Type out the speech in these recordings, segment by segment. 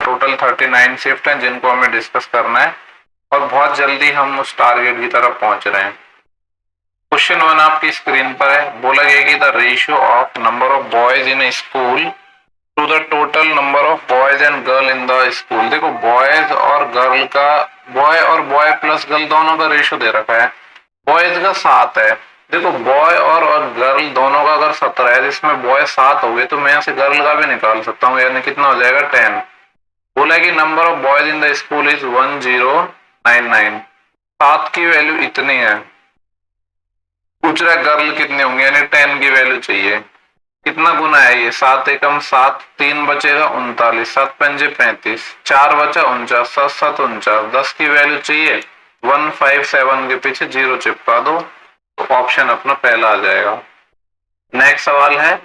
Total 39 shift हैं जिनको हमें डिस्कस करना है और बहुत जल्दी हम उस टारगेट की तरफ पहुंच रहे हैं। क्वेश्चन 1 आपकी स्क्रीन पर है। बोला गया कि the ratio of number of boys in a school to the total number of boys and girl in the school. देखो बॉयज और गर्ल का, बॉय और बॉय प्लस गर्ल दोनों का रेशियो दे रखा है। बॉयज का 7 है। देखो बॉय और गर्ल दोनों का अगर 17 है जिसमें बॉय 7 हो गए तो मैं यहाँ से गर्ल का भी निकाल सकता हूँ, यानी कितना हो जाएगा 10। बोला कि number of boys in the school is 1099। 7 की वैल्यू इतनी है। पूछ रहा है गर्ल कितने होंगे, यानी 10 की वैल्यू चाहिए। कितना गुना है ये, 7 एकम 7, 3 बचेगा 39, 7 पंजे 35, 4 बचा 49, 7 7 49, 10 की वैल्यू चाहिए 157 के पीछे 0 चिपका दो तो ऑप्शन अपना पहला आ जाएगा। नेक्स्ट सवाल है,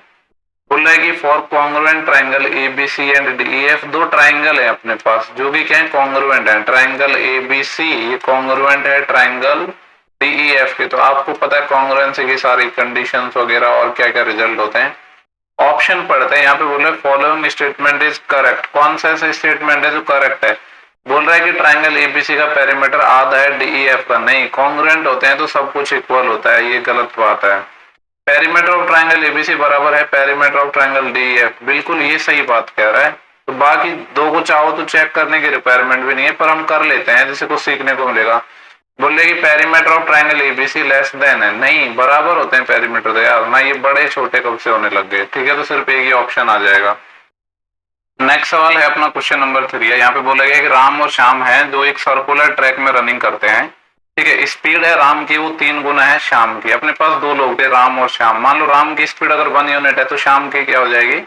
बोल रहा है कि for congruent triangle ABC and DEF, दो ट्राइंगल है अपने पास जो भी क्या है कॉन्ग्रुएंट है। ट्राइंगल एबीसी ये कॉन्ग्रुएंट है ट्राइंगल डीईएफ के। तो आपको पता है कॉन्ग्रुएंसी की सारी कंडीशंस वगैरह और क्या क्या रिजल्ट होते हैं। ऑप्शन पढ़ते हैं। यहाँ पे बोल रहे फॉलोइंग स्टेटमेंट इज करेक्ट। कौन सा ऐसा स्टेटमेंट है जो करेक्ट है? बोल रहा है कि ट्राइंगल एबीसी का पेरीमीटर आधा है डीईएफ का। नहीं, कॉन्ग्रुएंट होते हैं तो सब कुछ इक्वल होता है, ये गलत बात है। पेरीमीटर ऑफ ट्राइंगल एबीसी बराबर है पेरीमीटर ऑफ ट्राइंगल डीईएफ, बिल्कुल ये सही बात कह रहा है। तो बाकी दो को चाहो तो चेक करने की रिक्वायरमेंट भी नहीं है, पर हम कर लेते हैं जिससे कुछ सीखने को मिलेगा। बोले कि perimeter of triangle ABC less than है। नहीं, बराबर होते हैं पेरीमीटर तो यार ना, ये बड़े छोटे कब से होने लग गए। ठीक है, तो सिर्फ एक ही ऑप्शन आ जाएगा। नेक्स्ट सवाल है अपना क्वेश्चन नंबर 3 है। यहाँ पे बोला गया कि राम और श्याम हैं जो एक सर्कुलर ट्रैक में रनिंग करते हैं। ठीक है, स्पीड है राम की वो 3 गुना है श्याम की। अपने पास दो लोग थे राम और श्याम। मान लो राम की स्पीड अगर 1 यूनिट है तो श्याम की क्या हो जाएगी,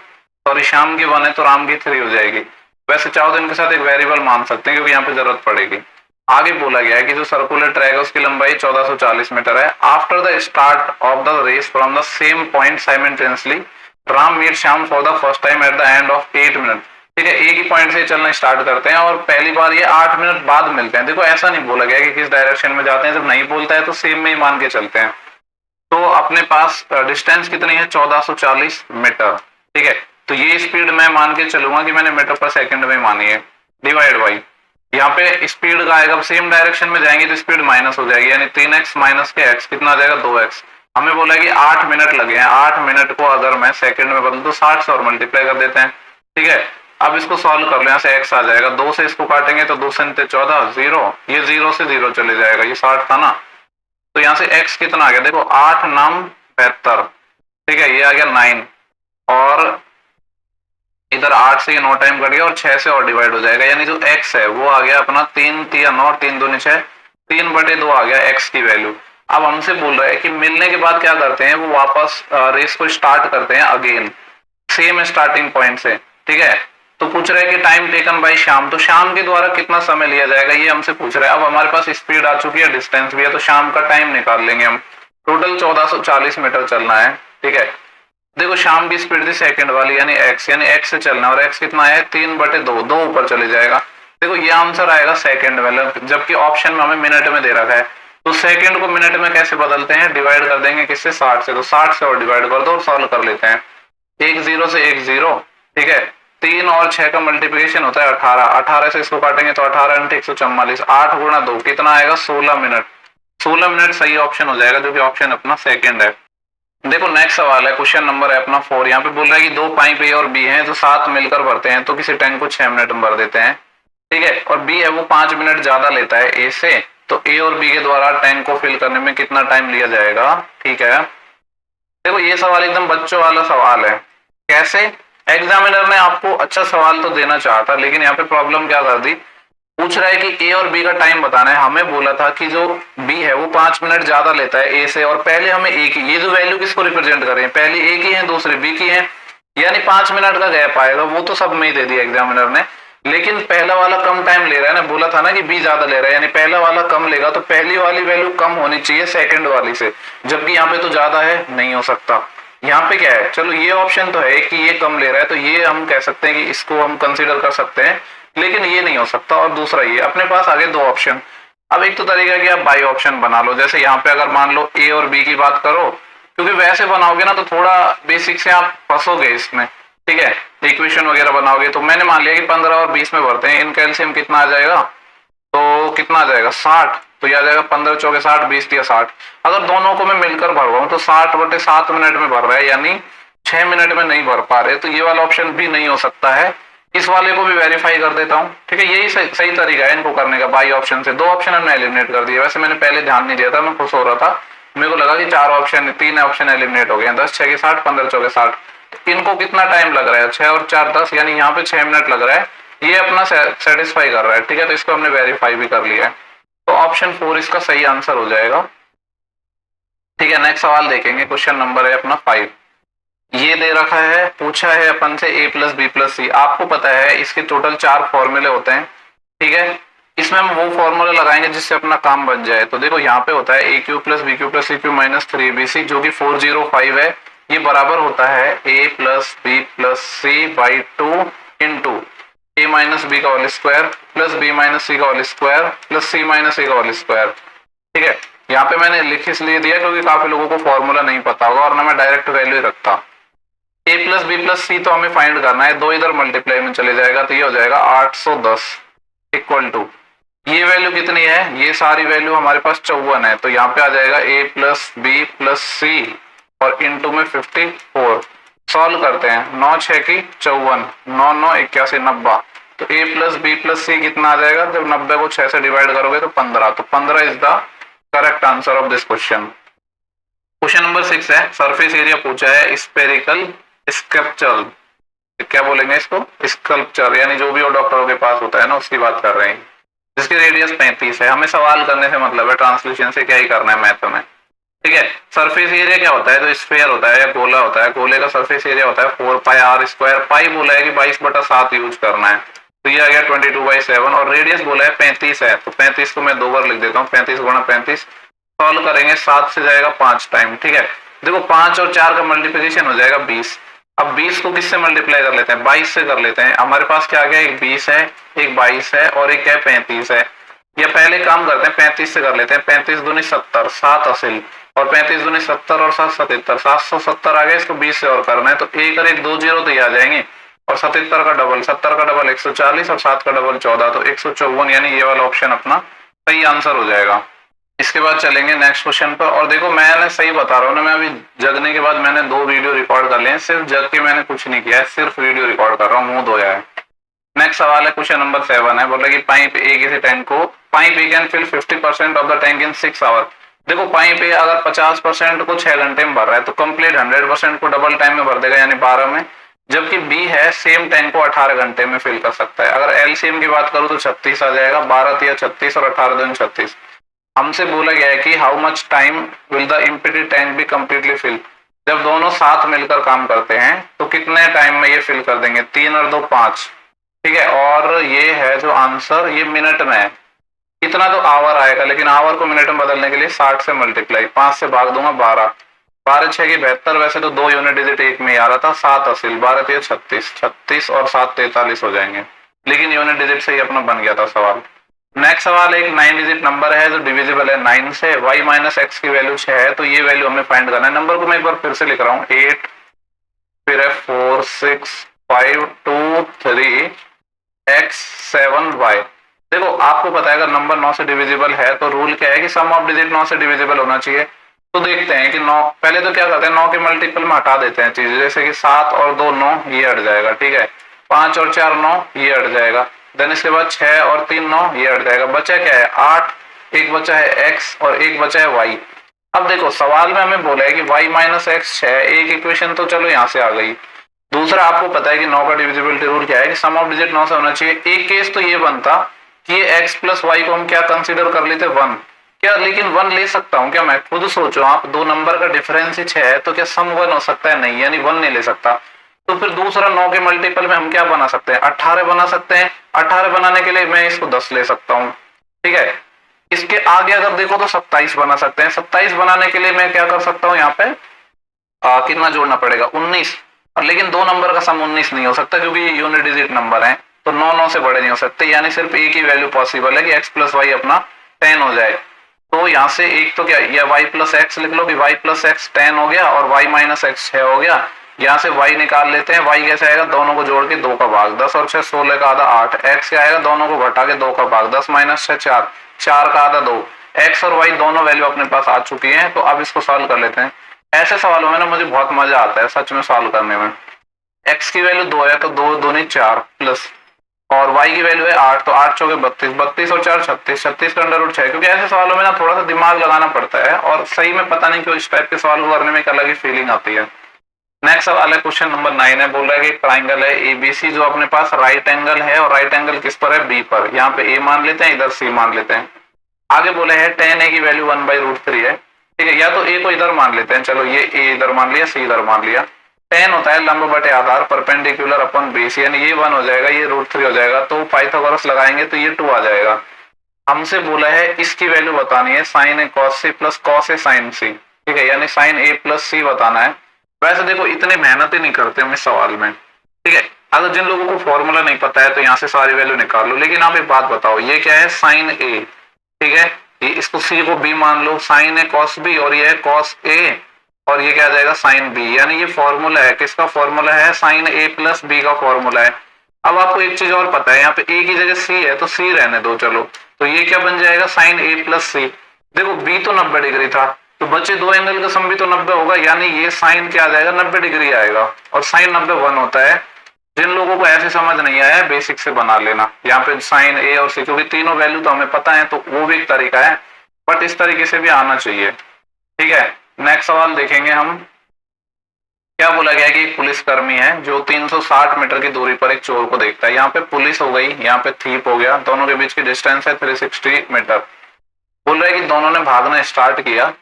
सॉरी श्याम की 1 है तो राम की 3 हो जाएगी। वैसे चाहो तो इनके साथ एक वेरिएबल मान सकते हैं क्योंकि यहाँ पे जरूरत पड़ेगी। आगे बोला गया है कि जो सर्कुलर ट्रैक है उसकी लंबाई 1440 मीटर है। After the start of the race from the same point simultaneously Ram meet Shyam for the first time at the end of 8 minute. ठीक है, एक ही पॉइंट से चलना स्टार्ट करते हैं और पहली बार ये 8 मिनट बाद मिलते हैं। देखो ऐसा नहीं बोला गया कि किस डायरेक्शन में जाते हैं, जब नहीं बोलता है तो सेम में ही मान के चलते हैं। तो अपने पास डिस्टेंस कितनी है 1440 मीटर। ठीक है, तो ये स्पीड मैं मान के चलूंगा कि मैंने मीटर पर सेकंड में मानी है, डिवाइड बाई यहाँ पे स्पीड का आएगा। सेम डायरेक्शन में जाएंगे तो स्पीड माइनस हो जाएगी, यानी 3x माइनस के x कितना आ जाएगा 2x। हमें बोला कि 8 मिनट लगे हैं। 8 मिनट को अगर मैं सेकंड में बदलूं तो 60 से और मल्टीप्लाई कर देते हैं। ठीक है, अब इसको सॉल्व कर लो। यहाँ से x आ जाएगा, 2 से इसको काटेंगे तो 2 से 14, 0, ये 0 से 0 चले जाएगा, ये 60 था ना। तो यहाँ से x कितना आ गया, देखो 8 9 72। ठीक है, ये आ गया 9 और इधर 8 से ये 9 टाइम कट गया और 6 से और डिवाइड हो जाएगा, यानी जो x है वो आ गया अपना 3 3 9 3 दूनी 6, 3/2 आ गया x की वैल्यू। अब हमसे बोल रहा है कि मिलने के बाद क्या करते हैं, वो वापस रेस को स्टार्ट करते हैं अगेन सेम स्टार्टिंग पॉइंट से। ठीक है, तो पूछ रहा है कि टाइम टेकन बाय श्याम, तो श्याम के द्वारा कितना समय लिया जाएगा ये हमसे पूछ रहा है। अब हमारे पास स्पीड आ चुकी है, डिस्टेंस भी है, तो श्याम का टाइम निकाल लेंगे हम। टोटल 1440 मीटर चलना है। ठीक है, देखो शाम की स्पीड थी सेकंड वाली यानी x, यानी x से चलना, और x कितना है 3/2, 2 ऊपर चले जाएगा। देखो ये आंसर आएगा सेकंड में, जबकि ऑप्शन में हमें मिनट में दे रखा है। तो सेकंड को मिनट में कैसे बदलते हैं, डिवाइड कर देंगे किससे 60 से, तो 60 से और डिवाइड कर दो और सॉल्व कर लेते हैं। 1 0 से 1 0। ठीक है, 3 और 6 का मल्टीप्लिकेशन होता है 18, 18 से इसको काटेंगे तो 18 × 144, 8 गुणा 2 कितना आएगा 16 मिनट। 16 मिनट सही ऑप्शन हो जाएगा, जो कि ऑप्शन अपना सेकंड है। देखो नेक्स्ट सवाल है, क्वेश्चन नंबर है अपना 4। यहाँ पे बोल रहा है कि 2 पाइप ए और बी हैं जो साथ मिलकर भरते हैं, तो किसी टैंक को 6 मिनट में भर देते हैं। ठीक है, और बी है वो 5 मिनट ज्यादा लेता है ए से, तो ए और बी के द्वारा टैंक को फिल करने में कितना टाइम लिया जाएगा। ठीक है, देखो ये सवाल एकदम बच्चों वाला सवाल है। कैसे, एग्जामिनर ने आपको अच्छा सवाल तो देना चाहा था, लेकिन यहाँ पे प्रॉब्लम क्या कर दी, पूछ रहा है कि ए और बी का टाइम बताना है। हमें बोला था कि जो बी है वो 5 मिनट ज्यादा लेता है ए से, और पहले हमें ए की, ये जो वैल्यू किसको रिप्रेजेंट करें, पहली ए की है दूसरी बी की है, यानी 5 मिनट का गैप आएगा। वो तो सब में ही दे दिया एग्जामिनर ने, लेकिन पहला वाला कम टाइम ले रहा है ना, बोला था ना कि बी ज्यादा ले रहा है, यानी पहला वाला कम लेगा, तो पहली वाली वैल्यू कम होनी चाहिए सेकंड वाली से, जबकि यहाँ पे तो ज्यादा है, नहीं हो सकता। यहाँ पे क्या है, चलो ये ऑप्शन तो है कि ये कम ले रहा है, तो ये हम कह सकते हैं कि इसको हम कंसिडर कर सकते हैं, लेकिन ये नहीं हो सकता। और दूसरा ये, अपने पास आगे 2 ऑप्शन। अब एक तो तरीका कि आप बाई ऑप्शन बना लो, जैसे यहाँ पे अगर मान लो ए और बी की बात करो, क्योंकि वैसे बनाओगे ना तो थोड़ा बेसिक से आप फंसोगे इसमें। ठीक है, इक्वेशन वगैरह बनाओगे तो मैंने मान लिया कि 15 और 20 में भरते हैं, इनका एलसीएम कितना आ जाएगा, तो कितना आ जाएगा 60, तो यह आ जाएगा 15 चौके 60, 20 या 60। अगर दोनों को मैं मिलकर भरवाऊं तो 60/7 मिनट में भर रहा है, यानी 6 मिनट में नहीं भर पा रहे, तो ये वाला ऑप्शन भी नहीं हो सकता है। इस वाले को भी वेरीफाई कर देता हूँ, ठीक है, यही सही तरीका है इनको करने का। बाई ऑप्शन से 2 ऑप्शन हमने एलिमिनेट कर दिए, वैसे मैंने पहले ध्यान नहीं दिया था, मैं खुश हो रहा था, मेरे को लगा कि 3 ऑप्शन एलिमिनेट हो गए, 10 6 के 60, 15 चौके 60। इनको कितना टाइम लग रहा है, 6 और 4 10, यानी यहाँ पे 6 मिनट लग रहा है, ये अपना सेटिस्फाई कर रहा है, ठीक है, तो इसको हमने वेरीफाई भी कर लिया है, तो ऑप्शन 4 इसका सही आंसर हो जाएगा। ठीक है, नेक्स्ट सवाल देखेंगे, क्वेश्चन नंबर है अपना 5। ये दे रखा है, पूछा है अपन से a + b + c। आपको पता है इसके टोटल 4 फॉर्मूले होते हैं, ठीक है, इसमें हम वो फॉर्मूला लगाएंगे जिससे अपना काम बन जाए। तो देखो यहाँ पे होता है a³ + b³ + c³ - 3abc, जो कि 405 है, ये बराबर होता है a + b + c/2 into a - b का whole square plus b - c का whole square plus c - a का होल स्क्वायर। ठीक है, यहाँ पे मैंने लिख इसलिए दिया क्योंकि काफी लोगों को फॉर्मूला नहीं पता होगा, और ना मैं डायरेक्ट वैल्यू रखता। a + b + c तो हमें फाइंड करना है, 2 इधर मल्टीप्लाई में चले जाएगा, तो ये हो जाएगा 810 इक्वल टू, ये वैल्यू कितनी है, ये सारी वैल्यू हमारे पास 54 है, तो यहाँ पे आ जाएगा a + b + c और इंटू में 54। सॉल्व करते हैं, 9 6 की 54, 9 9 81 90, तो a + b + c कितना आ जाएगा, जब 90 को 6 से डिवाइड करोगे तो 15, तो 15 is the correct answer of this question. Question number 6 है, सरफेस एरिया पूछा है स्फेरिकल स्कल्पचर, क्या बोलेंगे इसको, स्कल्पचर, यानी जो भी वो डॉक्टरों के पास होता है ना, उसकी बात कर रहे हैं, जिसकी रेडियस 35 है। हमें सवाल करने से मतलब है, ट्रांसलेशन से क्या ही करना है मैथ में। ठीक है, सरफेस एरिया क्या होता है, तो स्फीयर होता है या गोला होता है, गोले का सरफेस एरिया होता है 4πr², पाई बोला है कि 22/7 यूज करना है, तो ये आ गया 22/7, और रेडियस बोला है 35 है, तो 35 को मैं 2 बार लिख देता हूँ, 35 × 35। सॉल्व करेंगे, 7 से जाएगा 5 टाइम। ठीक है, देखो 5 और 4 का मल्टीप्लिकेशन हो जाएगा 20। अब 20 को किससे मल्टीप्लाई कर लेते हैं, 22 से कर लेते हैं। हमारे पास क्या आ गया, एक 20 है, एक 22 है और एक क्या 35 है। या पहले काम करते हैं, 35 से कर लेते हैं, 35 दूनी 70, 7 असिल, और 35 दूनी 70 और 7 77, 770 आ गया, इसको 20 से और करना है, तो 1 और 1 2 0 तो ये आ जाएंगे, और 77 का डबल 70 का डबल 140 और 7 का डबल 14, तो 154, यानी ये वाला ऑप्शन अपना सही आंसर हो जाएगा। इसके बाद चलेंगे नेक्स्ट क्वेश्चन पर, और देखो मैंने सही बता रहा हूँ ना, मैं अभी जगने के बाद मैंने 2 वीडियो रिकॉर्ड कर लिए हैं, सिर्फ जग के मैंने कुछ नहीं किया है, सिर्फ वीडियो रिकॉर्ड कर रहा हूँ, मुंह धोया है। नेक्स्ट सवाल है, क्वेश्चन नंबर 7 है, बोला कि पाइप ए किसी टैंक को, pipe A can fill 50% of the tank in 6 hour. देखो पाइप ए अगर 50% को 6 घंटे में भर रहा है, तो कंप्लीट 100% को डबल टाइम में भर देगा, यानी 12 में, जबकि बी है सेम टैंक को 18 घंटे में फिल कर सकता है। अगर एलसीएम की बात करूं तो 36 आ जाएगा, 12 या 36 और 18 दूनी 36। हमसे बोला गया है कि how much time will the empty tank be completely fill. जब दोनों साथ मिलकर काम करते हैं तो कितने टाइम में ये फिल कर देंगे, 3 और 2 5। ठीक है, और ये है जो आंसर, ये मिनट में है, इतना तो आवर आएगा, लेकिन आवर को मिनट में बदलने के लिए 60 से मल्टीप्लाई, 5 से भाग दूंगा 12, 12 6 की 72, वैसे तो 2 यूनिट डिजिट एक में आ रहा था, 7 असिल, 12 3 36, 36 और 7 43 हो जाएंगे, लेकिन यूनिट डिजिट से ही अपना बन गया था सवाल। नेक्स्ट सवाल एक 9 डिजिट नंबर है जो डिविजिबल है 9 से, y - x की वैल्यू 6 है, तो ये वैल्यू हमें फाइंड करना है। नंबर को मैं एक बार फिर से लिख रहा हूँ, 8 फिर है 4 6 5 2 3 x 7 y। देखो आपको पता है अगर नंबर 9 से डिविजिबल है तो रूल क्या है कि सम ऑफ डिजिट 9 से डिविजिबल होना चाहिए। तो देखते हैं कि 9, पहले तो क्या करते हैं 9 के मल्टीपल में हटा देते हैं चीजें, जैसे कि 7 और 2 9, ये हट जाएगा। ठीक है, 5 और 4 9, ये हट जाएगा। देन इसके बाद 6 और 3 9, ये हट जाएगा। बचा क्या है 8, एक बचा है x और एक बचा है y। अब देखो सवाल में हमें बोला है कि y - x 6, एक इक्वेशन तो चलो यहाँ से आ गई। दूसरा आपको पता है कि 9 का डिविजिबिलिटी रूल क्या है कि सम ऑफ डिजिट 9 से होना चाहिए। एक केस तो ये बनता कि ये x + y को हम क्या कंसीडर कर लेते 1, क्या लेकिन 1 ले सकता हूँ क्या मैं, खुद सोचो आप, 2 नंबर का डिफरेंस ही 6 है, तो क्या सम 1 हो सकता है, नहीं, यानी 1 नहीं ले सकता। तो फिर दूसरा 9 के मल्टीपल में हम क्या बना सकते हैं, 18 बना सकते हैं। 18 बनाने के लिए मैं इसको 10 ले सकता हूँ। ठीक है, इसके आगे अगर देखो तो 27 बना सकते हैं। 27 बनाने के लिए मैं क्या कर सकता हूँ, यहाँ पे कितना जोड़ना पड़ेगा 19, और लेकिन 2 नंबर का सम 19 नहीं हो सकता क्योंकि यूनिट डिजिट नंबर है, तो 9 9 से बड़े नहीं हो सकते, यानी सिर्फ एक ही वैल्यू पॉसिबल है कि x + y अपना 10 हो जाए। तो यहाँ से एक तो क्या, या y + x लिख लो कि y + x 10 हो गया और y - x 6 हो गया। यहाँ से y निकाल लेते हैं। y कैसे आएगा, दोनों को जोड़ के 2 का भाग 10 और 6 16 का आधा 8। x क्या आएगा, दोनों को घटा के 2 का भाग 10 माइनस 6 4, 4 का आधा 2। x और y दोनों वैल्यू अपने पास आ चुकी हैं। तो अब इसको सॉल्व कर लेते हैं। ऐसे सवालों में ना मुझे बहुत मजा आता है सच में सॉल्व करने में। x की वैल्यू 2 है तो 2 दूनी 4 प्लस, और y की वैल्यू है 8 तो 8 चौके 32, 32 और 4 36, 36 का अंडर रूट 6। क्योंकि ऐसे सवालों में ना थोड़ा सा दिमाग लगाना पड़ता है और सही में पता नहीं क्यों इस टाइप के सवाल करने में एक अलग ही फीलिंग आती है। नेक्स्ट सवाल है क्वेश्चन नंबर 9 है। बोल रहा है कि ट्राइंगल है एबीसी जो अपने पास राइट एंगल है, और राइट एंगल किस पर है, बी पर। यहाँ पे ए मान लेते हैं, इधर सी मान लेते हैं। आगे बोले है tan a की वैल्यू 1/√3 है। ठीक है, या तो a को इधर मान लेते हैं, चलो ये a इधर मान लिया, c इधर मान लिया। tan होता है लंब बटे आधार, परपेंडिकुलर अपॉन बेस, यानी ये 1 हो जाएगा, ये √3 हो जाएगा। तो पाइथागोरस लगाएंगे तो ये 2 आ जाएगा। हमसे बोला है इसकी वैल्यू बतानी है sin a cos c plus cos a sin c। ठीक है, यानी sin a प्लस c बताना है। वैसे देखो इतनी मेहनत ही नहीं करते हम इस सवाल में। ठीक है, अगर जिन लोगों को फॉर्मूला नहीं पता है तो यहाँ से सारी वैल्यू निकाल लो। लेकिन आप एक बात बताओ, ये क्या है, sin a। ठीक है, ये इसको c को b मान लो, sin a cos b, और ये है cos a, और ये क्या आ जाएगा sin b। यानी ये फॉर्मूला है, किसका फॉर्मूला है, sin a प्लस b का फॉर्मूला है। अब आपको एक चीज और पता है, यहाँ पे a की जगह c है तो c रहने दो, चलो तो ये क्या बन जाएगा, sin a प्लस c। देखो b तो 90 डिग्री था तो बचे दो एंगल का सम भी तो 90 होगा, यानी ये साइन क्या आ जाएगा, 90 डिग्री आएगा। और साइन 90 1 होता है। जिन लोगों को ऐसे समझ नहीं आया है बेसिक से बना लेना यहाँ पे साइन ए और सी, क्योंकि तीनों वैल्यू तो हमें पता है तो वो भी एक तरीका है, बट इस तरीके से भी आना चाहिए। ठीक है, नेक्स्ट सवाल देखेंगे हम। क्या बोला गया कि एक पुलिसकर्मी है जो 360 मीटर की दूरी पर एक चोर को देखता है। यहाँ पे पुलिस हो गई, यहाँ पे थीप हो गया, दोनों के बीच की डिस्टेंस है 360 मीटर। बोल रहा है कि दोनों ने भागना स्टार्ट किया।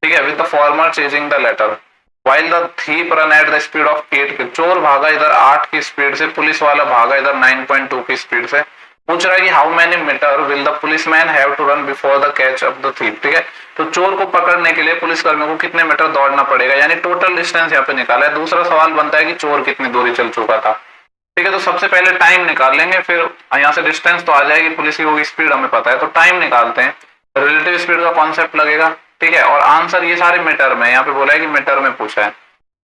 ठीक है, with the former chasing the latter while the thief run at the speed of 8। चोर भागा इधर 8 की स्पीड से, पुलिस वाला भागा इधर 9.2 की स्पीड से। पूछ रहा है कि how many metre will the policeman have to run before the catch of the thief. ठीक है, तो चोर को पकड़ने के लिए पुलिसकर्मी को कितने मीटर दौड़ना पड़ेगा, यानी टोटल डिस्टेंस यहाँ पे निकाला है। दूसरा सवाल बनता है कि चोर कितनी दूरी चल चुका था। ठीक है, तो सबसे पहले टाइम निकाल लेंगे, फिर यहाँ से डिस्टेंस तो आ जाएगी, पुलिस की स्पीड हमें पता है, तो टाइम निकालते हैं। रिलेटिव स्पीड का कॉन्सेप्ट लगेगा। ठीक है, और आंसर ये सारे मीटर में, यहाँ पे बोला है कि मीटर में पूछा है।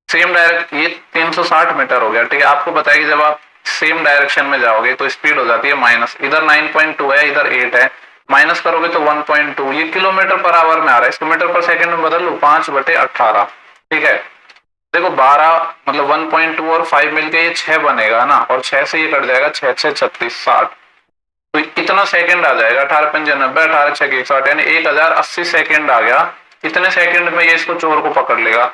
सेम डायरेक्ट ये 360 मीटर हो गया। ठीक है, आपको पता है कि जब आप सेम डायरेक्शन में जाओगे तो स्पीड हो जाती है माइनस, इधर 9.2 है, इधर 8 है, माइनस करोगे तो 1.2। ये किलोमीटर पर आवर में आ रहा है, इसको मीटर पर सेकंड में बदल लो, 5/18। ठीक है, देखो 12 मतलब 1.2 और 5 मिलके ये 6 बनेगा ना, और 6 से ये कट जाएगा, 6 6 36 60, तो कितना सेकंड आ जाएगा, 18 5 90, 18 6 160, यानी 1080 सेकंड आ गया। इतने सेकंड में ये इसको चोर को पकड़ लेगा।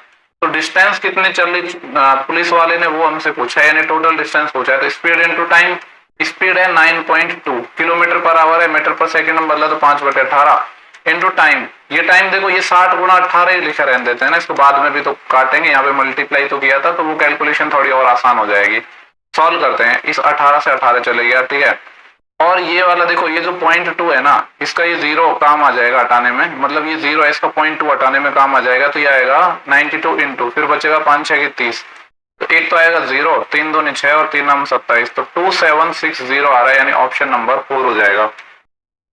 तो डिस्टेंस कितनी चली पुलिस वाले ने वो हमसे पूछा है, यानी टोटल डिस्टेंस पूछा है। तो स्पीड इनटू टाइम, स्पीड है 9.2 किलोमीटर पर आवर है, मीटर पर सेकंड में बदला तो 5/18 इनटू टाइम। ये टाइम देखो ये 60 गुणा 18 ही लिखा रहने देते हैं ना, इसको बाद में भी तो काटेंगे, यहाँ पे मल्टीप्लाई तो किया था तो वो कैलकुलेशन थोड़ी और आसान हो जाएगी। सॉल्व करते हैं, इस 18 से 18 चले गया। ठीक है, और ये वाला देखो ये जो 0.2 है ना, इसका ये 0 काम आ जाएगा हटाने में, मतलब ये 0 है, इसका 0.2 हटाने में काम आ जाएगा। तो ये आएगा 92 इंटू, फिर बचेगा 5 6 30, तो एक तो आएगा 0, 3 2 6 और 3 9 27, तो 2760 आ रहा है, यानी ऑप्शन नंबर 4 हो जाएगा।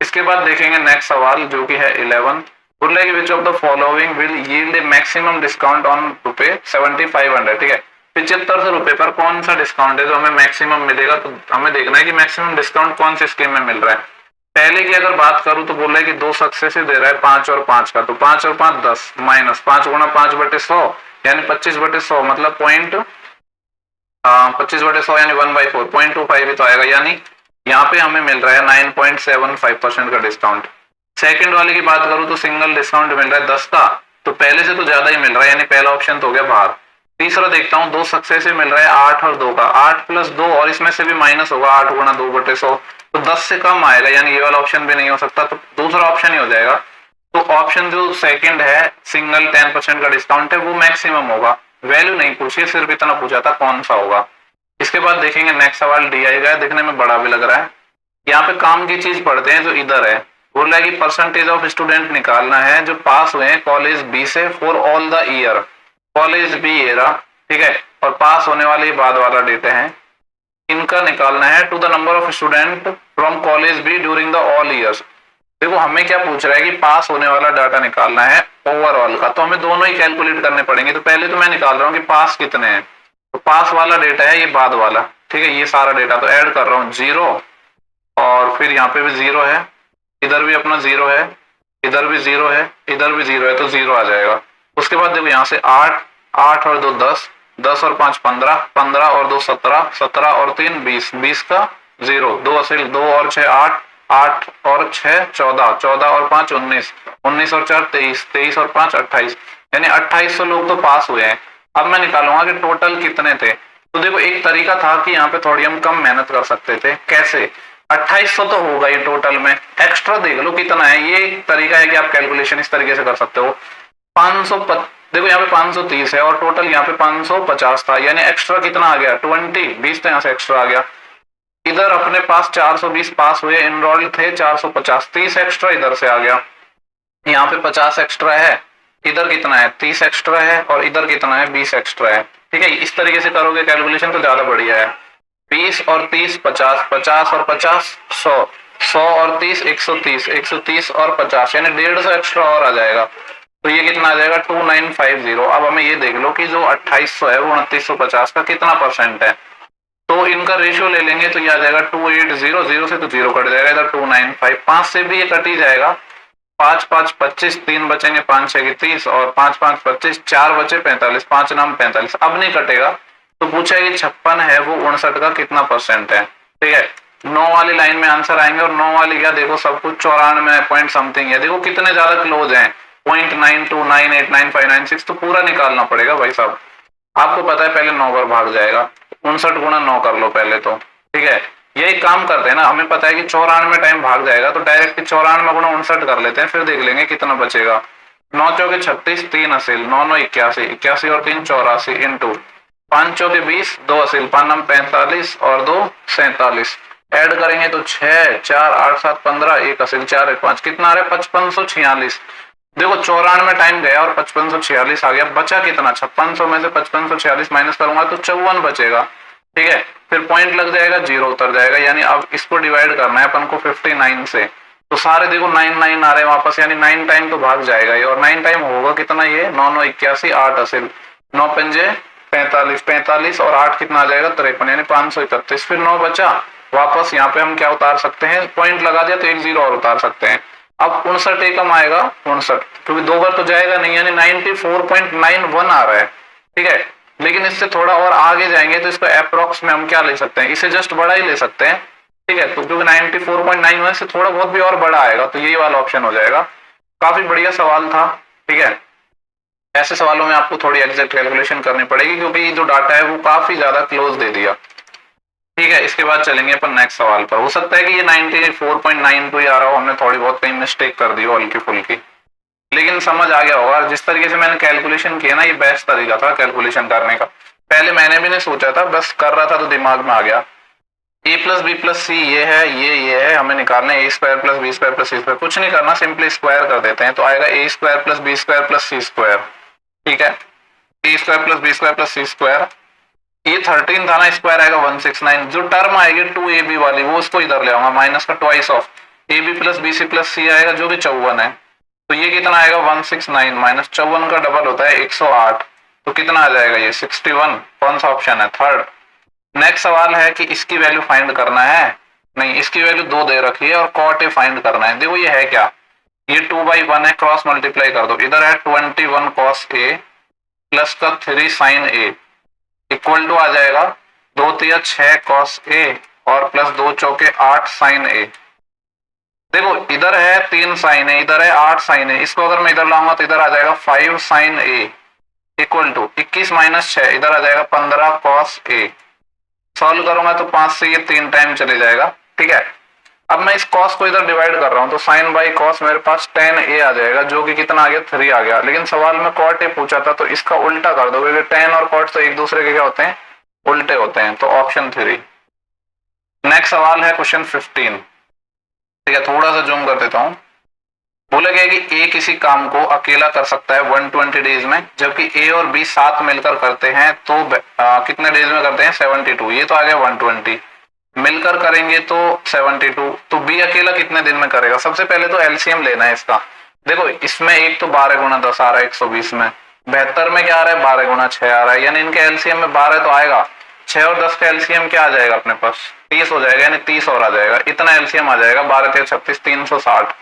इसके बाद देखेंगे नेक्स्ट सवाल जो कि है 11। बोल रहा है कि which of the following will yield A maximum discount on ₹7500। ठीक है, 7500 रुपए पर कौन सा डिस्काउंट है जो हमें मैक्सिमम मिलेगा। तो हमें देखना है कि मैक्सिमम डिस्काउंट कौन से स्कीम में मिल रहा है। पहले की अगर बात करूं तो बोल रहा है कि 2 सक्सेसिव दे रहा है 5 और 5 का, तो 5 और 5 10 माइनस 5 गुणा 5/100 यानी 25/100, मतलब 25/100 यानी 1/4, 0.25 ही तो आएगा, यानी यहाँ पे हमें मिल रहा है 9.75% का डिस्काउंट। सेकंड वाले की बात करूं तो सिंगल डिस्काउंट मिल रहा है 10 का, तो पहले से तो ज्यादा ही मिल रहा है, यानी पहला ऑप्शन तो हो गया बाहर। तीसरा देखता हूँ, 2 सक्सेसिव मिल रहा है 8 और 2 का, 8 + 2 और इसमें से भी माइनस होगा 8 गुणा 2/100, तो 10 से कम आएगा, यानी ये वाला ऑप्शन भी नहीं हो सकता, तो दूसरा ऑप्शन ही हो जाएगा। तो ऑप्शन जो सेकंड है सिंगल 10% का डिस्काउंट है वो मैक्सिमम होगा। वैल्यू नहीं पूछी, सिर्फ इतना पूछा था कौन सा होगा। इसके बाद देखेंगे नेक्स्ट सवाल डी आई का, दिखने में बड़ा भी लग रहा है। यहाँ पे काम की चीज पढ़ते हैं जो इधर है। बोल रहा है कि परसेंटेज ऑफ स्टूडेंट निकालना है जो पास हुए हैं कॉलेज बी से for all the year. College B ये रहा, ठीक है, और पास होने वाले बाद वाला डेटा है, इनका निकालना है to the number of student from college B during the all years. देखो हमें क्या पूछ रहा है कि पास होने वाला डाटा निकालना है ओवरऑल का, तो हमें दोनों ही कैलकुलेट करने पड़ेंगे। तो पहले तो मैं निकाल रहा हूँ कि पास कितने हैं, तो पास वाला डेटा है ये बाद वाला, ठीक है, ये सारा डेटा तो ऐड कर रहा हूँ 0 और फिर यहाँ पे भी 0 है, इधर भी अपना 0 है, इधर भी 0 है, इधर भी 0 है, तो 0 आ जाएगा। उसके बाद देखो यहाँ से 8, 8 और 2 10, 10 और 5 15, 15 और 2 17, 17 और 3 20, 20 का 0, 2 असिल, 2 और 6 8, 8 और 6 14, 14 और 5 19, 19 और 4 23, 23 और 5 28, यानी 2800 लोग तो पास हुए हैं। अब मैं निकालूंगा कि टोटल कितने थे। तो देखो एक तरीका था कि यहाँ पे थोड़ी हम कम मेहनत कर सकते थे। कैसे? 2800 तो होगा ये टोटल में, एक्स्ट्रा देख लो कितना है। ये एक तरीका है कि आप कैलकुलेशन इस तरीके से कर सकते हो। 500 देखो यहाँ पे 530 है और टोटल यहाँ पे 550 था, यानी एक्स्ट्रा कितना आ गया 20 तो यहाँ से एक्स्ट्रा आ गया। इधर अपने पास 420 पास हुए, एनरोल्ड थे 450, 30 एक्स्ट्रा इधर से आ गया। यहाँ पे 50 एक्स्ट्रा है, इधर कितना है 30 एक्स्ट्रा है और इधर कितना है 20 एक्स्ट्रा है। ठीक है, इस तरीके से करोगे कैलकुलेशन तो ज्यादा बढ़िया है। 20 और 30 50, 50 और 50 100, 100 और 30 130, 130 और 50, यानी 150 एक्स्ट्रा और आ जाएगा। तो ये कितना आ जाएगा 2950। अब हमें ये देख लो कि जो 2800 है वो 2950 का कितना परसेंट है। तो इनका रेशियो ले लेंगे तो ये आ जाएगा 2800, 0 से तो 0 कट जाएगा, इधर 295, 5 से भी ये कट ही जाएगा। 5 5 25, 3 बचेंगे, 5 6 30 और 5 5 25, 4 बचे 45, 5 9 45, अब नहीं कटेगा। तो पूछा है कि 56 है वो 59 का कितना परसेंट है। ठीक है, 9 वाली लाइन में आंसर आएंगे और 9 वाली क्या देखो सब कुछ 94 पॉइंट समथिंग है। देखो कितने ज्यादा क्लोज हैं, 0.92989596, तो पूरा निकालना पड़ेगा भाई साहब। आपको पता है पहले 9 बार भाग जाएगा, 59 गुणा 9 कर लो पहले तो। ठीक है, यही काम करते हैं ना, हमें पता है कि 94 टाइम भाग जाएगा तो डायरेक्ट 94 गुणा 59 कर लेते हैं, फिर देख लेंगे कितना बचेगा। 9 चौके 36, 3 असिल, 9 9 81, 81 और 3 84 इंटू 5 चौके 20, 2 असिल, 5 9 45 और 2 47, ऐड करेंगे तो 6 4 8 7 15, 1 असिल 4 1 5, कितना आ रहा है 5546। देखो 94 टाइम गया और 5546 आ गया, बचा कितना 5600 में से 5546 माइनस करूंगा तो 54 बचेगा। ठीक है, फिर पॉइंट लग जाएगा, 0 उतर जाएगा, यानी अब इसको डिवाइड करना है अपन को 59 से। तो सारे देखो 9 9 आ रहे हैं वापस, यानी 9 टाइम तो भाग जाएगा ये, और 9 टाइम होगा कितना ये 9 9 81, 8 असिल, 9 पंजे 45, 45 और 8 कितना आ जाएगा 53, यानी 531। फिर 9 बचा, वापस यहाँ पे हम क्या उतार सकते हैं, पॉइंट लगा दिया तो 1 0 और उतार सकते हैं। अब 59 एकम आएगा 59, क्योंकि 2 बार तो जाएगा नहीं, यानी 94.91 आ रहा है। ठीक है, लेकिन इससे थोड़ा और आगे जाएंगे तो इसको अप्रोक्स में हम क्या ले सकते हैं, इसे जस्ट बड़ा ही ले सकते हैं। ठीक है, तो क्योंकि 94.91 से थोड़ा बहुत भी और बड़ा आएगा तो यही वाला ऑप्शन हो जाएगा। काफी बढ़िया सवाल था। ठीक है, ऐसे सवालों में आपको थोड़ी एग्जैक्ट कैलकुलेशन करनी पड़ेगी क्योंकि जो डाटा है वो काफी ज्यादा क्लोज दे दिया। ठीक है, इसके बाद चलेंगे अपन नेक्स्ट सवाल पर। हो सकता है कि ये 94.92 ही आ रहा हो, हमने थोड़ी बहुत कहीं मिस्टेक कर दी हो हल्की फुल्की, लेकिन समझ आ गया होगा। जिस तरीके से मैंने कैलकुलेशन किया ना, ये बेस्ट तरीका था कैलकुलेशन करने का। पहले मैंने भी नहीं सोचा था, बस कर रहा था तो दिमाग में आ गया। a plus B plus C ये है, ये है, हमें निकालना है a square plus B square plus C square. कुछ नहीं करना, सिंपली स्क्वायर कर देते हैं तो आएगा a square plus B square plus C square. ठीक है, a square plus B square plus C square, ये 13 था ना, स्क्वायर आएगा 169। जो टर्म आएगी 2ab वाली वो उसको इधर ले आऊंगा, माइनस का twice of ab plus B C plus C आएगा जो कि 54 है। तो ये कितना आएगा 169 माइनस 54 का डबल होता है 108, तो कितना आ जाएगा ये 61। कौन सा ऑप्शन है, थर्ड। नेक्स्ट सवाल है कि इसकी वैल्यू फाइंड करना है, नहीं इसकी वैल्यू 2 दे रखी है और कॉट ए फाइंड करना है। देखो ये है क्या, ये 2/1 है, क्रॉस मल्टीप्लाई कर दो, इधर है 21 कॉस ए प्लस का 3 साइन ए इक्वल टू आ जाएगा 2 3 6 कॉस ए और प्लस 2 चौके 8 साइन ए। देखो इधर है 3 साइन ए, इधर है 8 साइन ए, इसको अगर मैं इधर लाऊंगा तो इधर आ जाएगा 5 sine A equal to 21 minus 6, इधर आ जाएगा 15 कॉस ए। सॉल्व करूंगा तो 5 से ये 3 टाइम चले जाएगा। ठीक है, अब मैं इस कॉस को इधर डिवाइड कर रहा हूं तो साइन बाई कॉस मेरे पास 10 ए आ जाएगा, जो कि कितना आ गया 3 आ गया। लेकिन सवाल में कॉट ए पूछा था तो इसका उल्टा कर दो, क्योंकि 10 और कॉट तो एक दूसरे के क्या होते हैं, उल्टे होते हैं, तो ऑप्शन 3। नेक्स्ट सवाल है क्वेश्चन 15। ठीक है, थोड़ा सा जूम कर देता हूं। बोला गया कि ए किसी काम को अकेला कर सकता है 120 डेज में, जबकि ए और बी साथ मिलकर करते हैं तो कितने डेज में करते हैं 72। ये तो आ गया 120, मिलकर करेंगे तो 72, तो बी अकेला कितने दिन में करेगा। सबसे पहले तो एलसीएम लेना है इसका। देखो इसमें एक तो 12 गुणा 10 आ रहा है 120 में, 72 में क्या आ रहा है, 12 गुना 6 आ रहा है, यानी इनके एलसीएम में 12 तो आएगा, 6 और 10 का एलसीएम क्या आ जाएगा अपने पास, 30 हो जाएगा, यानी 30 और आ जाएगा, इतना एलसीएम आ जाएगा, 12 3 36 360।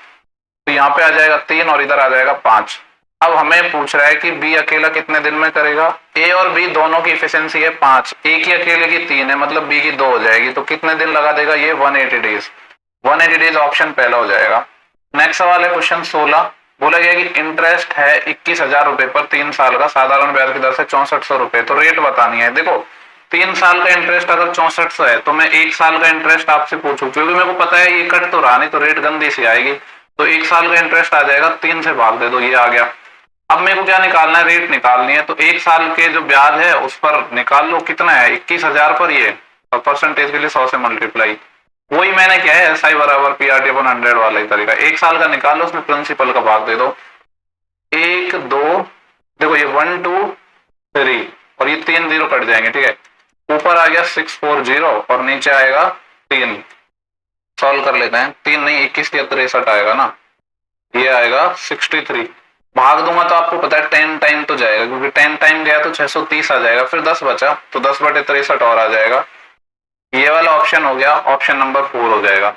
तो यहाँ पे आ जाएगा 3 और इधर आ जाएगा 5। अब हमें पूछ रहा है कि बी अकेला कितने दिन में करेगा। ए और बी दोनों की इफिशियंसी है 5, ए की अकेले की 3 है, मतलब बी की 2 हो जाएगी, तो कितने दिन लगा देगा ये, 180 डेज। 180 डेज ऑप्शन पहला हो जाएगा। नेक्स्ट सवाल है क्वेश्चन 16, बोला गया कि इंटरेस्ट है 21,000 रुपए पर 3 साल का, साधारण ब्याज की दर से 6400 रुपए, तो रेट बतानी है। देखो 3 साल का इंटरेस्ट अगर 6400 है तो मैं 1 साल का इंटरेस्ट आपसे पूछूं, क्योंकि मेरे को पता है ये कट तो रहा नहीं, तो रेट गंदी सी आएगी, तो 1 साल का इंटरेस्ट आ जाएगा, 3 से भाग दे दो, ये आ गया। अब मेरे को क्या निकालना है, रेट निकालनी है, तो 1 साल के जो ब्याज है उस पर निकाल लो, कितना है 21,000 पर ये, और परसेंटेज के लिए 100 से मल्टीप्लाई, वही मैंने क्या है SI बराबर PRT/100 वाला ही तरीका। 1 साल का निकाल लो, उसमें प्रिंसिपल का भाग दे दो, 1 2, देखो ये 1 2 3 और ये 3 0 कट जाएंगे, ठीक है, ऊपर आ गया 640 और नीचे आएगा 3, सॉल्व कर लेते हैं, 3 नहीं 21 या 63 आएगा ना, ये आएगा 63, भाग दूंगा तो आपको पता है 10 टाइम तो जाएगा, क्योंकि 10 टाइम गया तो 630 आ जाएगा, फिर 10 बचा तो 10/63 और आ जाएगा, ये वाला ऑप्शन हो गया, ऑप्शन नंबर 4 हो जाएगा।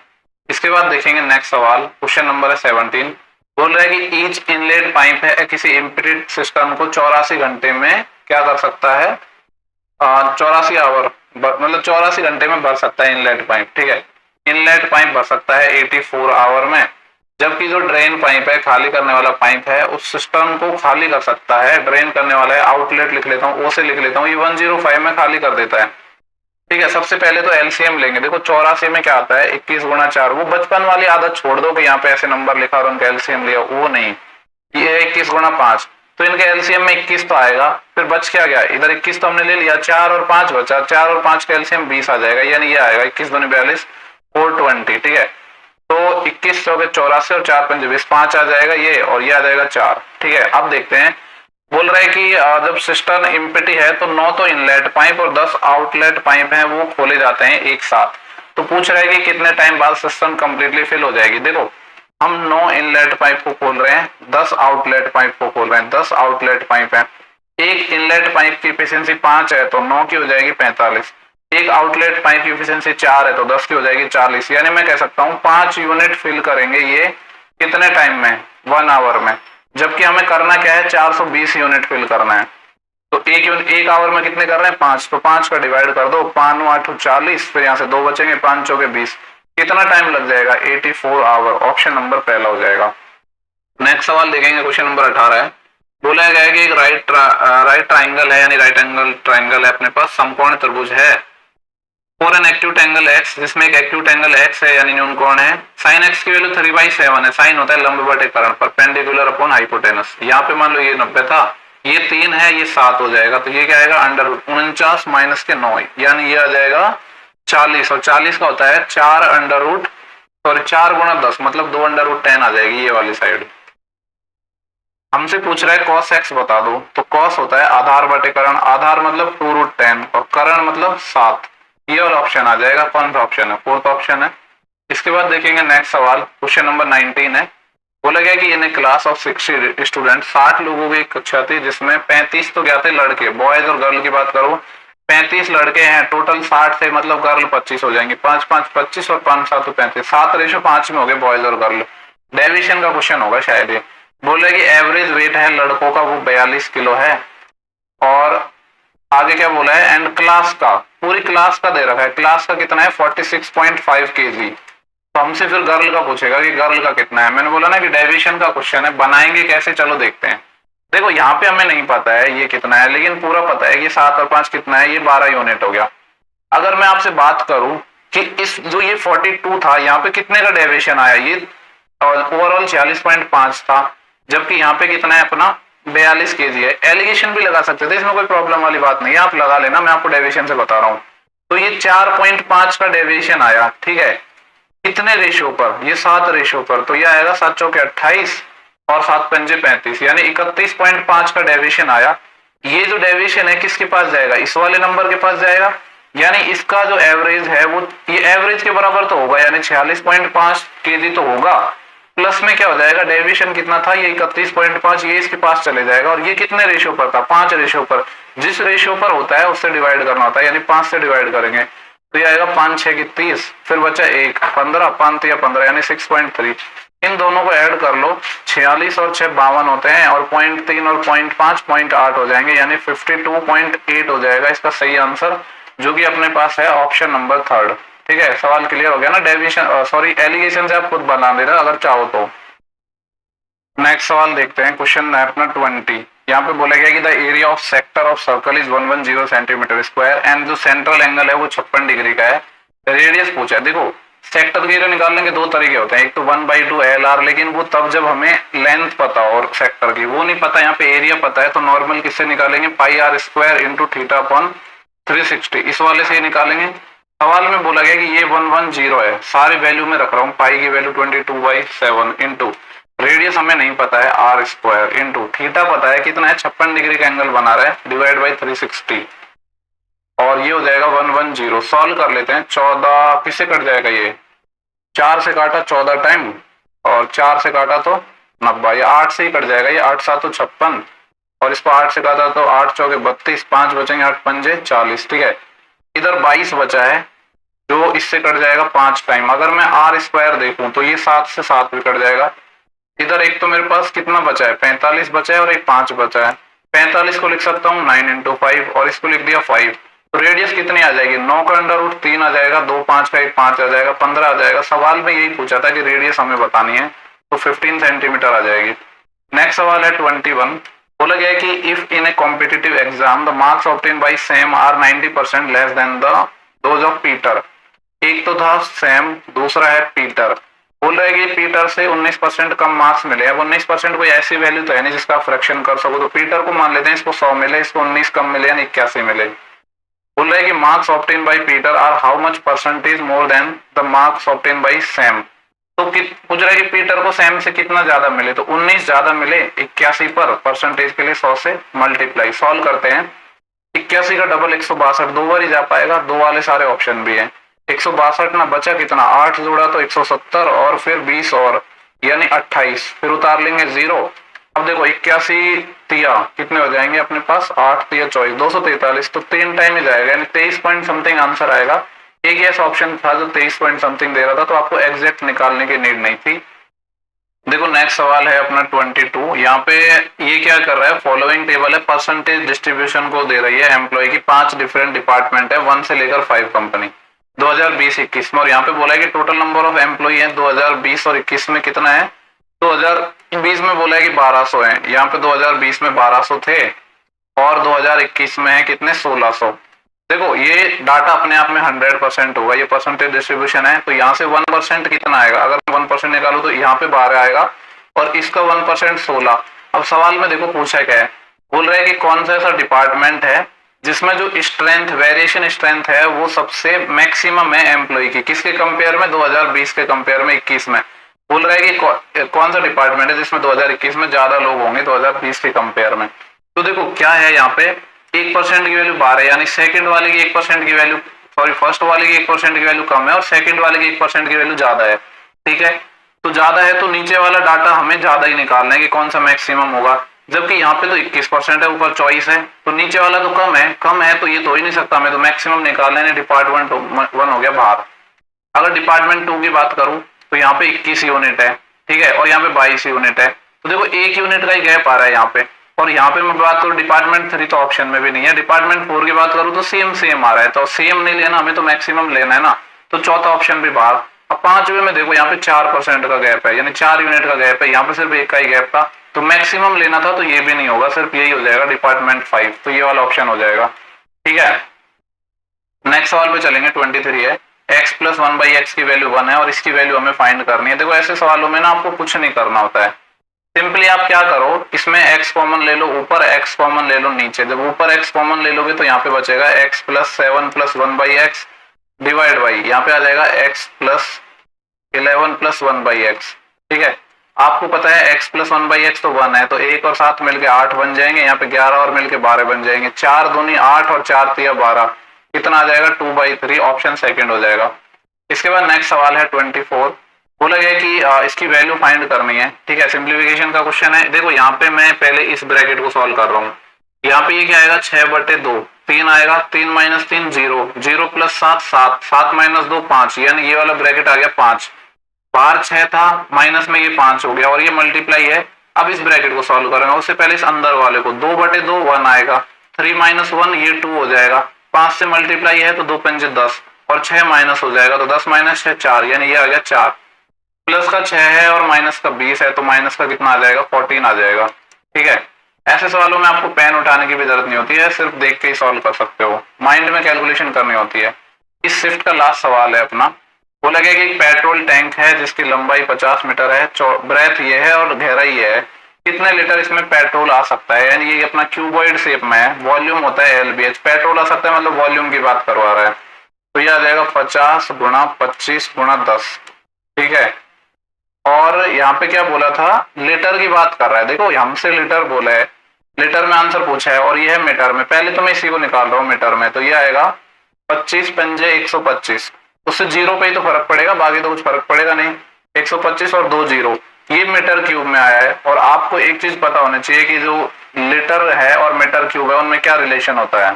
इसके बाद देखेंगे नेक्स्ट सवाल, क्वेश्चन नंबर है 17, बोल रहा है कि ईच इनलेट पाइप है किसी इम्पीडेड सिस्टम को 84 घंटे में क्या कर सकता है, 84 आवर, मतलब 84 घंटे में भर सकता है इनलेट पाइप, ठीक है, इनलेट पाइप भर सकता है 84 आवर में, जबकि जो ड्रेन पाइप है, खाली करने वाला पाइप है, उस सिस्टम को खाली कर सकता है, ड्रेन करने वाला है, आउटलेट लिख लेता हूँ, ओ से लिख लेता हूँ, ये 105 में खाली कर देता है, ठीक है। सबसे पहले तो एलसीएम लेंगे, देखो 84 में क्या आता है 21 गुणा 4, वो बचपन वाली आदत छोड़ दो कि यहाँ पे ऐसे नंबर लिखा और उनका एलसीएम लिया, वो नहीं, ये 21 गुणा 5, तो इनके एलसीएम में 21 तो आएगा, फिर बच क्या गया, इधर 21 तो हमने ले लिया, 4 और 5 बचा, 4 और 5 का एलसीएम 20 आ जाएगा, यानी ये आएगा 21 दूनी 42 420, ठीक है, तो 21 चौके 84 और 4 पंजे 20, 5 आ जाएगा ये, और ये आ जाएगा 4, ठीक है। अब देखते हैं, बोल रहा है कि जब सिस्टम एम्प्टी है तो 9 तो इनलेट पाइप और 10 आउटलेट पाइप हैं, वो खोले जाते हैं एक साथ, तो पूछ रहा है कि कितने टाइम बाद सिस्टम कंप्लीटली फिल हो जाएगी। देखो हम 9 इनलेट पाइप को खोल रहे हैं, 10 आउटलेट पाइप को खोल रहे हैं, 10 आउटलेट पाइप है, एक इनलेट पाइप की एफिशिएंसी 5 है तो 9 की हो जाएगी 45, एक आउटलेट पाइप की एफिशिएंसी 4 है तो 10 की हो जाएगी 40, यानी मैं कह सकता हूँ 5 यूनिट फिल करेंगे ये कितने टाइम में, 1 आवर में, जबकि हमें करना क्या है 420 यूनिट फिल करना है, तो एक आवर में कितने कर रहे हैं 5, तो 5 का डिवाइड कर दो, 5 8 40, फिर यहाँ से 2 बचेंगे, 5 चौके 20, कितना टाइम लग जाएगा 84 आवर, ऑप्शन नंबर पहला हो जाएगा। नेक्स्ट सवाल देखेंगे, क्वेश्चन नंबर 18 है, बोला गया है कि एक राइट ट्राइंगल है, यानी राइट एंगल ट्राइंगल है अपने पास, समकोण त्रिभुज है, for an acute angle x, जिसमें एक एक्यूट एंगल x है यानी न्यून कोण है, साइन x की वैल्यू 3/7 है, साइन होता है लंब बटे कर्ण, परपेंडिकुलर अपॉन हाइपोटेनस, यहाँ पे मान लो ये 90 था, ये 3 है, ये 7 हो जाएगा, तो ये क्या आएगा √49 माइनस के 9, यानी ये आ जाएगा 40, और 40 का होता है 4 गुणा 10, मतलब 2 √10 आ जाएगी ये वाली साइड। हमसे पूछ रहा है cos x बता दो, तो cos होता है आधार बटे कर्ण, आधार मतलब 2√10 और कर्ण मतलब 7, ये वाला ऑप्शन आ जाएगा, कौन सा ऑप्शन है, 4th ऑप्शन है। इसके बाद देखेंगे नेक्स्ट सवाल, क्वेश्चन नंबर 19 है, बोला गया कि इन क्लास ऑफ 60 स्टूडेंट, 60 लोगों की कक्षा थी, जिसमें 35 तो क्या थे लड़के, बॉयज और गर्ल की बात करो 35 लड़के हैं, टोटल 60 थे, मतलब गर्ल 25 हो जाएंगे, 5 5 25 और 5 7 35, 7:5 में हो गए बॉयज और गर्ल, डेविएशन का क्वेश्चन होगा शायद ये। बोले कि एवरेज वेट है लड़कों का वो 42 किलो है, और आगे क्या बोला है, एंड क्लास का, पूरी क्लास का दे रखा है, क्लास का कितना है 46.5 kg, तो हमसे फिर गर्ल का पूछेगा कि गर्ल का कितना है, मैंने बोला ना कि डेविएशन का क्वेश्चन है, बनाएंगे कैसे, चलो देखते हैं। देखो यहाँ पे हमें नहीं पता है ये कितना है, लेकिन पूरा पता है कि 7 और 5 कितना है, ये 12 यूनिट हो गया। अगर मैं आपसे बात करूं कि इस जो ये 42 था, यहाँ पे कितने का डेविएशन आया, ये ओवरऑल 46.5 था, जबकि यहाँ पे कितना है अपना 42 kg है। एलिगेशन भी लगा सकते थे, इसमें कोई प्रॉब्लम वाली बात नहीं है, आप लगा लेना, मैं आपको डेविएशन से बता रहा हूँ। तो ये 4.5 का डेविएशन आया, ठीक है, कितने रेशियो पर, ये 7 रेशियो पर, तो ये आएगा 7 चौके 28 और 7 पंजे 35, यानी 31.5 का डेविएशन आया। ये जो डेविएशन है किसके पास जाएगा, इस वाले नंबर के पास जाएगा, यानी इसका जो एवरेज है वो ये एवरेज के बराबर तो होगा, यानी 46.5 kg तो होगा, प्लस में क्या हो जाएगा, डेविएशन कितना था, ये 31.5, ये इसके पास चले जाएगा और ये कितने रेशियो पर था, 5 रेशियो पर। जिस रेशियो पर होता है उससे डिवाइड करना होता है, यानी 5 से डिवाइड करेंगे तो ये आएगा 5 6 की 30, फिर बचा 1 15, 5 या 15 यानी 6.3। इन दोनों को ऐड कर लो, 46 और 6 52 होते हैं और 0.3 और 0.5 0.8 हो जाएंगे, यानी 52.8 हो जाएगा इसका सही आंसर, जो कि अपने पास है ऑप्शन नंबर 3। ठीक है, सवाल क्लियर हो गया ना। डेविएशन सॉरी एलिगेशन से आप खुद बना लेना अगर चाहो तो। नेक्स्ट सवाल देखते हैं, क्वेश्चन है अपना 20। यहाँ पे बोला गया कि the area of sector of circle is 110 centimetre square and जो सेंट्रल एंगल है वो 56 डिग्री का है। रेडियस पूछा है। देखो सेक्टर के एरिया निकालने के दो तरीके होते हैं, एक तो 1/2 LR, लेकिन वो तब जब हमें लेंथ पता हो और सेक्टर की, वो नहीं पता, यहाँ पे एरिया पता है तो नॉर्मल किससे निकालेंगे, पाई r square into theta upon 360, इस वाले से निकालेंगे। सवाल में बोला गया कि ये 110 है, सारी वैल्यू में रख रहा हूँ, पाई की वैल्यू 22/7 इंटू रेडियस हमें नहीं पता है r स्क्वायर इंटू थीटा पता है कितना है, 56 डिग्री का एंगल बना रहा है, डिवाइड बाई 360 और ये हो जाएगा 110। सॉल्व कर लेते हैं। 14 किससे कट जाएगा, ये 4 से काटा 14 टाइम और 4 से काटा तो 90, ये 8 से ही कट जाएगा, ये 8 7 56 और इसको 8 से काटा तो 8 चौके 32, 5 बचेंगे, 8 पंजे 40। ठीक है, इधर 22 बचा है जो इससे कट जाएगा 5 टाइम। अगर मैं r स्क्वायर देखूं तो ये 7 से 7 भी कट जाएगा। इधर एक तो मेरे पास कितना बचा है, 45 बचा है और एक 5 बचा है। 45 को लिख सकता हूँ 9 इंटू 5 और इसको लिख दिया 5। तो रेडियस कितनी आ जाएगी, 9 का √3 आ जाएगा, 2 5 का 1 5 आ जाएगा, 15 आ जाएगा। सवाल में यही पूछा था कि रेडियस हमें बतानी है, तो 15 सेंटीमीटर आ जाएगी। नेक्स्ट सवाल है 21। बोला गया है कि if in a competitive exam the marks obtain by Sam are 90% less than those of Peter. एक तो था सैम, दूसरा है पीटर। बोल रहे कि पीटर से 19% कम मार्क्स मिले। अब 19% कोई ऐसी वैल्यू तो है नहीं जिसका फ्रैक्शन कर सको, तो पीटर को मान लेते हैं, इसको 100 मिले, इसको 19 कम मिले यानी 81 मिले। बोल रहे कि marks obtain by Peter are how much percentage more than the marks obtain by Sam. तो पूछ रहा है कि पीटर को सैम से कितना ज्यादा मिले, तो 19 ज्यादा मिले 81 पर, परसेंटेज के लिए 100 से मल्टीप्लाई। सॉल्व करते हैं। 81 का डबल 162, 2 बार ही जा पाएगा, 2 वाले सारे ऑप्शन भी है। 162 ना बचा कितना, 8 जोड़ा तो 170 और फिर 20 और यानी 28, फिर उतार लेंगे 0। अब देखो 81 तिया कितने हो जाएंगे अपने पास, 8 तिया 24, 243, तो 3 टाइम ही जाएगा यानी 23 पॉइंट समथिंग आंसर आएगा। एक ऐसा ऑप्शन था जो 23 पॉइंट समथिंग दे रहा था, तो आपको एग्जैक्ट निकालने की नीड नहीं थी। देखो नेक्स्ट सवाल है अपना 22। यहाँ पे ये क्या कर रहा है, फॉलोइंग टेबल है, परसेंटेज डिस्ट्रीब्यूशन को दे रही है एम्प्लॉय की। 5 डिफरेंट डिपार्टमेंट है, 1 से लेकर 5 कंपनी 2020-21 में, और यहाँ पे बोला है कि टोटल नंबर ऑफ एम्प्लॉय है 2020 और 21 में कितना है। 2020 में बोला है कि 1200 है, यहाँ पे 2020 में 1200 थे और 2021 में है कितने, 1600। देखो ये डाटा अपने आप में 100% होगा, ये परसेंटेज डिस्ट्रीब्यूशन है, तो यहाँ से 1% कितना आएगा, अगर 1% निकालू तो यहाँ पे 12 आएगा और इसका 1% 16। अब सवाल में देखो पूछा क्या है, बोल रहे हैं कि कौन सा ऐसा डिपार्टमेंट है जिसमें जो स्ट्रेंथ, वेरिएशन स्ट्रेंथ है वो सबसे मैक्सिमम है एम्प्लॉय की, किसके कंपेयर में, 2020 के कंपेयर में 21 में। बोल रहे हैं कि कौन सा डिपार्टमेंट है जिसमें 2021 में ज्यादा लोग होंगे 2020 के कंपेयर में। तो देखो क्या है यहाँ पे, 1% की वैल्यू 12 यानी सेकंड वाले की 1% की वैल्यू, सॉरी फर्स्ट वाले की 1% की वैल्यू कम है और सेकंड वाले की 1% की वैल्यू ज्यादा है। ठीक है, तो ज्यादा है तो नीचे वाला डाटा हमें ज्यादा ही निकालना है कि कौन सा मैक्सिमम होगा, जबकि यहाँ पे तो 21% है, ऊपर 24 है, तो नीचे वाला तो कम है तो ये तो हो ही नहीं सकता, हमें तो मैक्सिमम निकालना है। डिपार्टमेंट 1 हो गया बाहर। अगर डिपार्टमेंट 2 की बात करूं तो यहाँ पे 21 यूनिट है, ठीक है, और यहाँ पे 22 यूनिट है, तो देखो 1 यूनिट का ही गैप आ रहा है यहाँ पे। और यहाँ पे मैं बात करूँ डिपार्टमेंट 3 तो ऑप्शन में भी नहीं है, डिपार्टमेंट 4 की बात करूँ तो सेम आ रहा है, तो सेम नहीं लेना हमें, तो मैक्सिमम लेना है ना, तो चौथा ऑप्शन भी बाहर। अब 5वें में देखो यहाँ पे 4% का गैप है, यानी 4 यूनिट का गैप है, यहाँ पे सिर्फ 1 का ही गैप था, तो मैक्सिमम लेना था, तो ये भी नहीं होगा, सिर्फ यही हो जाएगा डिपार्टमेंट 5, तो ये वाला ऑप्शन हो जाएगा। ठीक है, नेक्स्ट सवाल पे चलेंगे। 23 है, x + 1/x की वैल्यू 1 है और इसकी वैल्यू हमें फाइंड करनी है। देखो ऐसे सवालों में ना आपको कुछ नहीं करना होता है, सिंपली आप क्या करो, इसमें x कॉमन ले लो, ऊपर x कॉमन ले लो नीचे। जब ऊपर x कॉमन ले लोगे तो यहाँ पे बचेगा x + 7 + 1/x डिवाइड बाई, यहाँ पे आ जाएगा x + 11 + 1/x। ठीक है, आपको पता है x + 1/x तो 1 है, तो 1 और 7 मिलके 8 बन जाएंगे, यहाँ पे 11 और मिलके 12 बन जाएंगे, 4 दूनी 8 और 4 तिया 12, कितना आ जाएगा 2/3, ऑप्शन सेकंड हो जाएगा। इसके बाद नेक्स्ट सवाल है 24। बोला गया कि इसकी वैल्यू फाइंड करनी है। ठीक है, सिंप्लीफिकेशन का क्वेश्चन है। देखो यहाँ पे मैं पहले इस ब्रैकेट को सॉल्व कर रहा हूँ। यहाँ पे ये क्या आएगा 6/2, 3 आएगा, 3 - 3 0, 0 + 7 7, 7 - 2 5, यानी ये वाला ब्रैकेट आ गया 5। बाहर 6 था, माइनस में ये 5 हो गया और ये मल्टीप्लाई है। अब इस ब्रैकेट को सॉल्व करेंगे, उससे पहले इस अंदर वाले को 2/2 1 आएगा, 3 - 1 ये 2 हो जाएगा, 5 से मल्टीप्लाई है तो 2 × 5 10 और 6 माइनस हो जाएगा तो 10 - 6 4, यानी ये आ गया 4। प्लस का 6 है और माइनस का 20 है तो माइनस का कितना आ जाएगा 14 आ जाएगा। ठीक है, ऐसे सवालों में आपको पेन उठाने की भी जरूरत नहीं होती है, सिर्फ देख के ही सॉल्व कर सकते हो, माइंड में कैलकुलेशन करनी होती है। इस शिफ्ट का लास्ट सवाल है अपना। बोला गया कि एक पेट्रोल टैंक है जिसकी लंबाई 50 मीटर है, ब्रेथ ये है और गहराई ये है, कितने लीटर इसमें पेट्रोल आ सकता है। यानी ये अपना क्यूबॉइड शेप में है, वॉल्यूम होता है LBH, पेट्रोल आ सकता है मतलब वॉल्यूम की बात करवा रहा है, तो ये आ जाएगा 50 × 25 × 10। ठीक है, और यहाँ पे क्या बोला था, लीटर की बात कर रहा है। देखो हमसे लीटर बोला है, लीटर में आंसर पूछा है और ये है मीटर में। पहले तो मैं इसी को निकाल रहा हूँ मीटर में, तो ये आएगा 25 × 5 125, उससे 0 पे ही तो फर्क पड़ेगा, बाकी तो कुछ फर्क पड़ेगा नहीं। 125 और 2 0, ये मीटर क्यूब में आया है। और आपको एक चीज पता होनी चाहिए कि जो लीटर है और मीटर क्यूब है उनमें क्या रिलेशन होता है।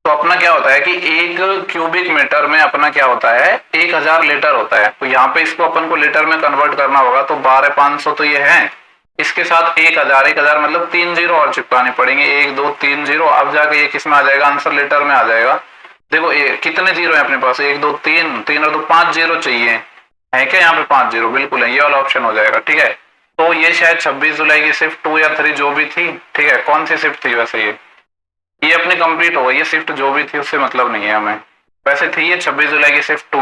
तो अपना क्या होता है कि 1 क्यूबिक मीटर में अपना क्या होता है 1000 लीटर होता है। तो यहाँ पे इसको अपन को लीटर में कन्वर्ट करना होगा, तो 12,500 तो ये है, इसके साथ 1000 मतलब 3 0 और चिपकाने पड़ेंगे, 1 2 3 0। अब जाके ये किस में आ जाएगा, आंसर लीटर में आ जाएगा। देखो ये कितने जीरो है अपने पास, 1 2 3, 3 और 2 5 जीरो चाहिए, है क्या यहाँ पे 5 जीरो, बिल्कुल है, ये वाला ऑप्शन हो जाएगा। ठीक है, तो ये शायद 26 जुलाई की शिफ्ट 2 या 3 जो भी थी। ठीक है, कौन सी शिफ्ट थी वैसे, ये अपनी कंप्लीट हो गई, ये शिफ्ट जो भी थी उससे मतलब नहीं है हमें, वैसे थी ये 26 जुलाई की शिफ्ट 2।